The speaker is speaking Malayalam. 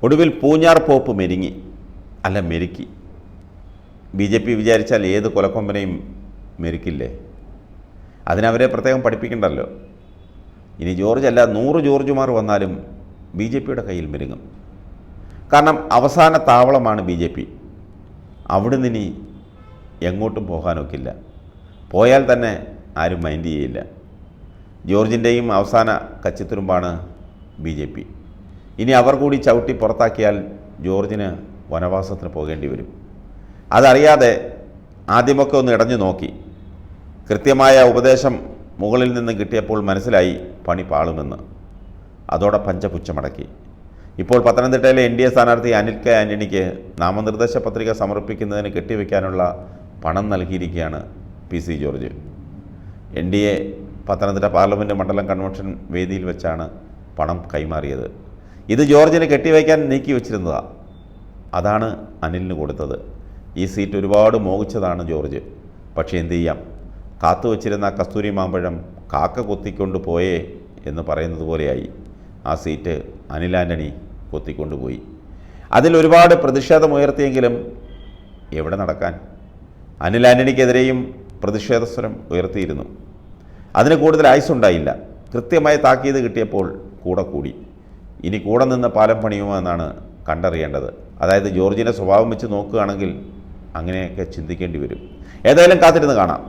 ഒടുവിൽ പൂഞ്ഞാർ പോപ്പ് മെരുങ്ങി, അല്ല മെരുക്കി. BJP വിചാരിച്ചാൽ ഏത് കൊലക്കൊമ്പനെയും മെരുക്കില്ലേ? അതിനവരെ പ്രത്യേകം പഠിപ്പിക്കണ്ടല്ലോ. ഇനി ജോർജ് അല്ല 100 ജോർജുമാർ വന്നാലും BJPയുടെ കയ്യിൽ മെരുങ്ങും. കാരണം അവസാന താവളമാണ് BJP. അവിടുന്ന് ഇനി എങ്ങോട്ടും പോകാനൊക്കില്ല. പോയാൽ തന്നെ ആരും മൈൻഡ് ചെയ്യില്ല. ജോർജിൻ്റെയും അവസാന കച്ചിത്തുരുമ്പാണ് BJP. ഇനി അവർ കൂടി ചവിട്ടി പുറത്താക്കിയാൽ ജോർജിന് വനവാസത്തിന് പോകേണ്ടി വരും. അതറിയാതെ ആദ്യമൊക്കെ ഒന്ന് ഇടഞ്ഞു നോക്കി. കൃത്യമായ ഉപദേശം മുകളിൽ നിന്ന് കിട്ടിയപ്പോൾ മനസ്സിലായി പണി പാളുമെന്ന്. അതോടെ പഞ്ചപുച്ഛമടക്കി. ഇപ്പോൾ പത്തനംതിട്ടയിലെ NDA സ്ഥാനാർത്ഥി അനിൽ കെ ആൻ്റണിക്ക് നാമനിർദ്ദേശ പത്രിക സമർപ്പിക്കുന്നതിന് കെട്ടിവെക്കാനുള്ള പണം നൽകിയിരിക്കുകയാണ് PC George. NDA Pathanamthitta parliament മണ്ഡലം കൺവെൻഷൻ വേദിയിൽ വെച്ചാണ് പണം കൈമാറിയത്. ഇത് ജോർജിന് കെട്ടിവയ്ക്കാൻ നീക്കി വെച്ചിരുന്നതാണ്. അതാണ് അനിലിന് കൊടുത്തത്. ഈ സീറ്റ് ഒരുപാട് മോഹിച്ചതാണ് ജോർജ്. പക്ഷേ എന്തു ചെയ്യാം, കാത്തുവച്ചിരുന്ന കസ്തൂരി മാമ്പഴം കാക്ക കൊത്തിക്കൊണ്ട് പോയേ എന്ന് പറയുന്നത് പോലെയായി. ആ സീറ്റ് അനിൽ ആൻ്റണി കൊത്തിക്കൊണ്ടുപോയി. അതിലൊരുപാട് പ്രതിഷേധമുയർത്തിയെങ്കിലും എവിടെ നടക്കാൻ? അനിൽ ആൻ്റണിക്കെതിരെയും പ്രതിഷേധസ്വരം ഉയർത്തിയിരുന്നു. അതിന് കൂടുതൽ ആയുസ്സുണ്ടായില്ല. കൃത്യമായി താക്കീത് കിട്ടിയപ്പോൾ കൂടെ കൂടി. ഇനി കൂടെ നിന്ന് പാലം പണിയുമോ എന്നാണ് കണ്ടറിയേണ്ടത്. അതായത് ജോർജിൻ്റെ സ്വഭാവം വെച്ച് നോക്കുകയാണെങ്കിൽ അങ്ങനെയൊക്കെ ചിന്തിക്കേണ്ടി വരും. ഏതായാലും കാത്തിരുന്ന് കാണാം.